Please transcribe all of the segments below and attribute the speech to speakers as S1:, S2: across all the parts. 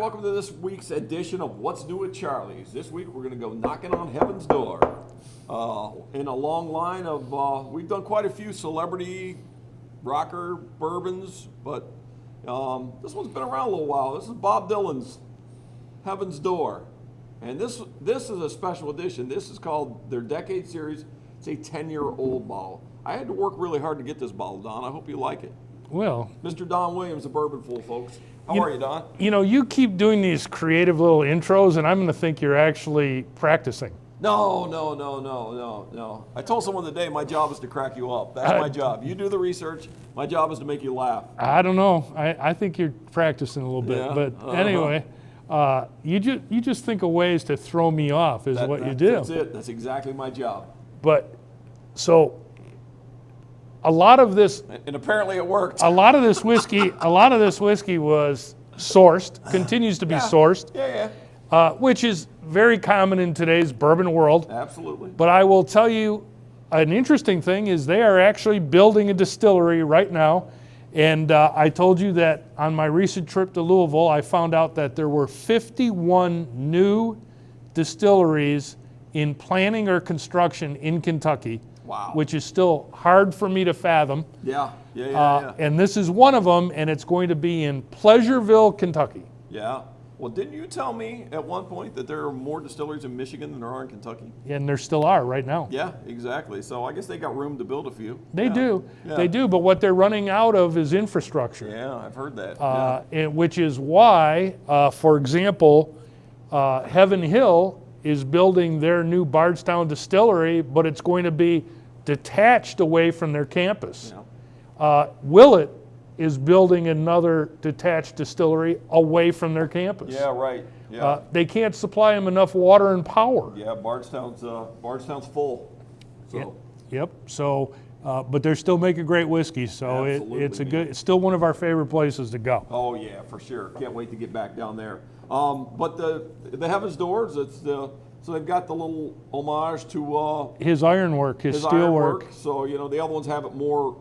S1: welcome to this week's edition of What's New at Charlie's. This week we're going to go knocking on heaven's door. In a long line of, we've done quite a few celebrity rocker bourbons, but this one's been around a little while. This is Bob Dylan's Heaven's Door. And this is a special edition. This is called their Decade Series. It's a 10-year-old bottle. I had to work really hard to get this bottle, Don. I hope you like it.
S2: Well,
S1: Mr. Don Williams, the Bourbon Fool, folks. How are you, Don?
S2: You know, you keep doing these creative little intros, and I'm going to think you're actually practicing.
S1: No. I told someone today my job is to crack you up. That's my job. You do the research. My job is to make you laugh.
S2: I don't know. I think you're practicing a little bit.
S1: Yeah?
S2: But anyway, you just think of ways to throw me off is what you do.
S1: That's it. That's exactly my job.
S2: But so a lot of this,
S1: And apparently it worked.
S2: a lot of this whiskey was sourced, continues to be sourced, which is very common in today's bourbon world.
S1: Absolutely.
S2: But I will tell you, an interesting thing is they are actually building a distillery right now. And I told you that on my recent trip to Louisville, I found out that there were 51 new distilleries in planning or construction in Kentucky.
S1: Wow.
S2: Which is still hard for me to fathom.
S1: Yeah.
S2: And this is one of them, and it's going to be in Pleasureville, Kentucky.
S1: Yeah. Well, didn't you tell me at one point that there are more distilleries in Michigan than there are in Kentucky?
S2: And there still are right now.
S1: Yeah, exactly. So I guess they got room to build a few.
S2: They do. But what they're running out of is infrastructure.
S1: Yeah, I've heard that.
S2: Which is why, for example, Heaven Hill is building their new Bardstown distillery, but it's going to be detached away from their campus. Willett is building another detached distillery away from their campus.
S1: Yeah, right. Yeah.
S2: They can't supply them enough water and power.
S1: Yeah, Bardstown's full. So.
S2: Yep. So, but they're still making great whiskey. So it's still one of our favorite places to go.
S1: Oh yeah, for sure. Can't wait to get back down there. But the Heaven's Doors, so they've got the little homage to
S2: his ironwork, his steelwork.
S1: So the other ones have it more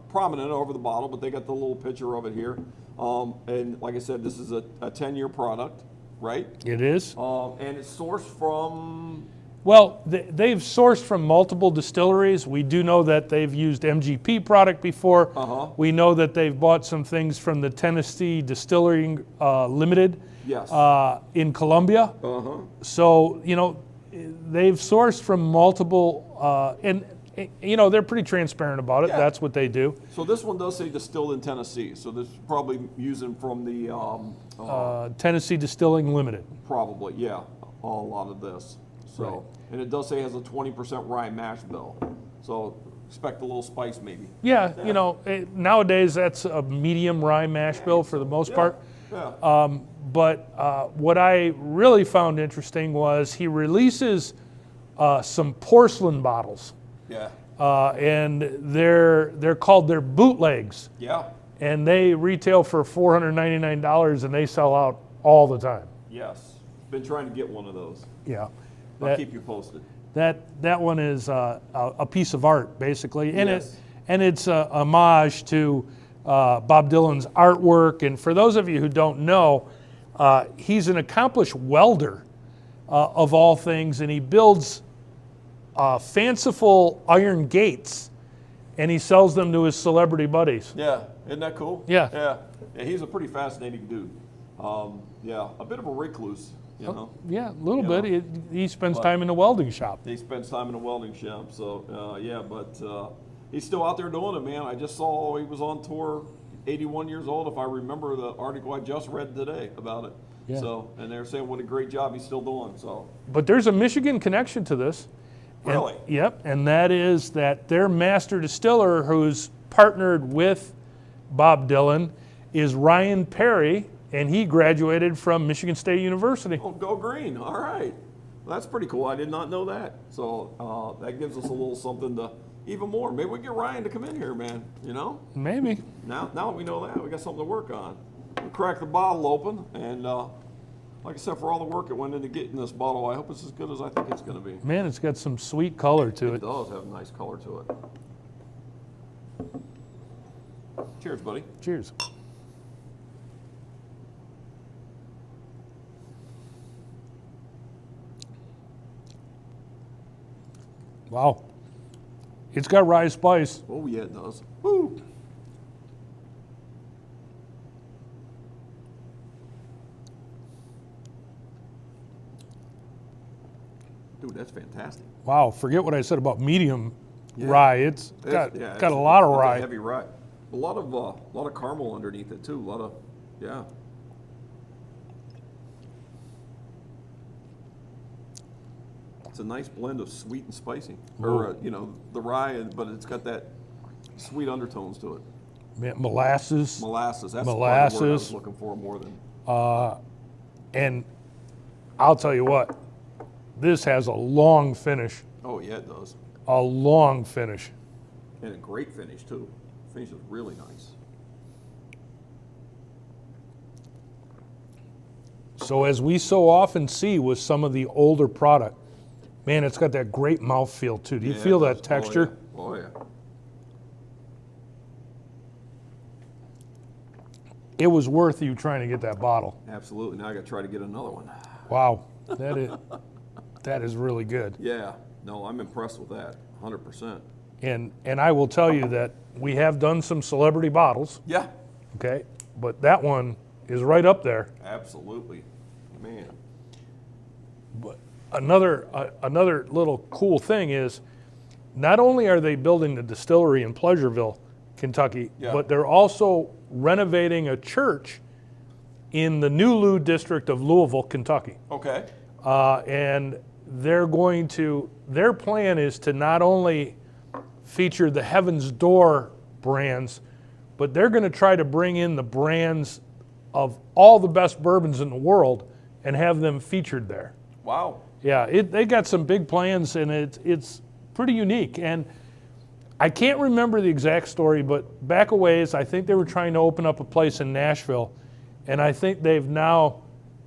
S1: prominent over the bottle, but they got the little picture of it here. And like I said, this is a 10-year product, right?
S2: It is.
S1: And it's sourced from.
S2: Well, they've sourced from multiple distilleries. We do know that they've used MGP product before. We know that they've bought some things from the Tennessee Distilling Limited.
S1: Yes.
S2: In Columbia. So, they've sourced from multiple, and they're pretty transparent about it. Yeah. That's what they do.
S1: So this one does say distilled in Tennessee. So this is probably using from the
S2: Tennessee Distilling Limited.
S1: Probably, yeah, a lot of this. So, right. And it does say it has a 20% rye mash bill. So expect a little spice maybe.
S2: Yeah. Nowadays that's a medium rye mash bill for the most part.
S1: Yeah.
S2: But what I really found interesting was he releases some porcelain bottles.
S1: Yeah.
S2: And they're called their bootlegs.
S1: Yeah.
S2: And they retail for $499 and they sell out all the time.
S1: Yes. Been trying to get one of those.
S2: Yeah.
S1: I'll keep you posted.
S2: That one is a piece of art basically, and
S1: yes.
S2: it's a homage to Bob Dylan's artwork. And for those of you who don't know, he's an accomplished welder of all things, and he builds fanciful iron gates, and he sells them to his celebrity buddies.
S1: Yeah, isn't that cool?
S2: Yeah.
S1: Yeah, he's a pretty fascinating dude. A bit of a recluse,
S2: Yeah, a little bit. He spends time in the welding shop.
S1: He spends time in the welding shop, so but he's still out there doing it, man. I just saw he was on tour, 81 years old, if I remember the article I just read today about it.
S2: Yeah.
S1: So, and they're saying what a great job he's still doing. So.
S2: But there's a Michigan connection to this.
S1: Really?
S2: Yep, and that is that their master distiller, who's partnered with Bob Dylan, is Ryan Perry, and he graduated from Michigan State University.
S1: Oh, go green! All right, well, that's pretty cool. I did not know that. So that gives us a little something to even more. Maybe we can get Ryan to come in here, man.
S2: Maybe.
S1: Now we know that we got something to work on. We crack the bottle open, and like I said, for all the work that went into getting this bottle, I hope it's as good as I think it's going to be.
S2: Man, it's got some sweet color to it.
S1: It does have a nice color to it. Cheers, buddy.
S2: Cheers. Wow. It's got rye spice.
S1: Oh yeah, it does. Woo! Dude, that's fantastic.
S2: Wow, forget what I said about medium
S1: Yeah.
S2: rye. It's got a lot of
S1: it's
S2: rye.
S1: A heavy rye. A lot of caramel underneath it too. A lot of, yeah. It's a nice blend of sweet and spicy, or you know, the rye, but it's got that sweet undertones to it.
S2: Molasses.
S1: Molasses. That's the part of the word I was
S2: Molasses.
S1: looking for more than.
S2: And I'll tell you what, this has a long finish.
S1: Oh yeah, it does,
S2: A long finish.
S1: and a great finish too. Finish is really nice.
S2: So as we so often see with some of the older product, man, it's got that great mouthfeel too. Do you
S1: Yeah,
S2: feel
S1: it
S2: that
S1: does.
S2: texture?
S1: Oh yeah.
S2: It was worth you trying to get that bottle.
S1: Absolutely. Now I got to try to get another one.
S2: Wow, that is really good.
S1: Yeah. No, I'm impressed with that. 100%.
S2: And I will tell you that we have done some celebrity bottles,
S1: Yeah.
S2: okay? But that one is right up there.
S1: Absolutely. Man.
S2: But another little cool thing is, not only are they building the distillery in Pleasureville, Kentucky,
S1: Yeah.
S2: but they're also renovating a church in the New Lou district of Louisville, Kentucky.
S1: Okay.
S2: And their plan is to not only feature the Heaven's Door brands, but they're going to try to bring in the brands of all the best bourbons in the world and have them featured there.
S1: Wow.
S2: Yeah, they got some big plans, and it's pretty unique. And I can't remember the exact story, but back a ways, I think they were trying to open up a place in Nashville, and I think they've now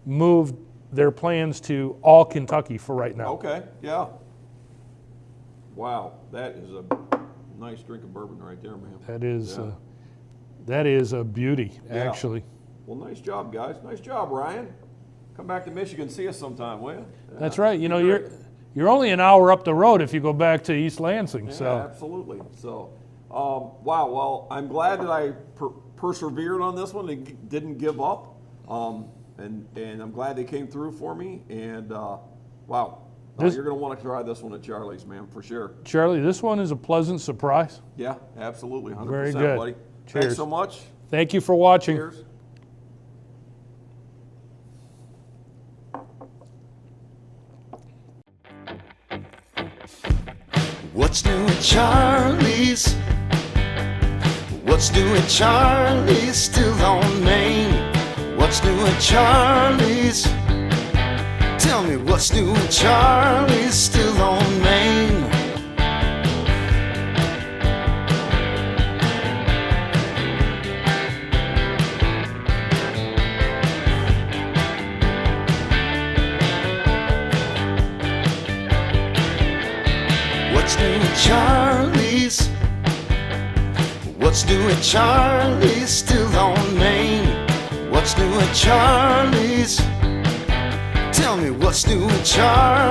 S2: moved their plans to all Kentucky for right now.
S1: Okay. Yeah. Wow. That is a nice drink of bourbon right there, man.
S2: That
S1: Yeah.
S2: is a beauty,
S1: Yeah.
S2: actually.
S1: Well, nice job, guys. Nice job, Ryan. Come back to Michigan, see us sometime, will you?
S2: That's right. You know, you're only an hour up the road if you go back to East Lansing.
S1: Yeah,
S2: So
S1: absolutely. So, wow. Well, I'm glad that I persevered on this one and didn't give up. And I'm glad they came through for me. And wow, you're going to want to try this one at Charlie's, man, for sure.
S2: Charlie, this one is a pleasant surprise.
S1: Yeah, absolutely, 100%,
S2: Very good.
S1: buddy.
S2: Cheers.
S1: Thanks so much.
S2: Thank you for watching.
S1: Cheers.
S3: What's new at Charlie's? What's new at Charlie's? Still on Main. What's new at Charlie's? Tell me what's new at Charlie's? Still on Main. What's new at Charlie's? What's new at Charlie's? Still on Main. What's new at Charlie's? Tell me what's new at Charlie's?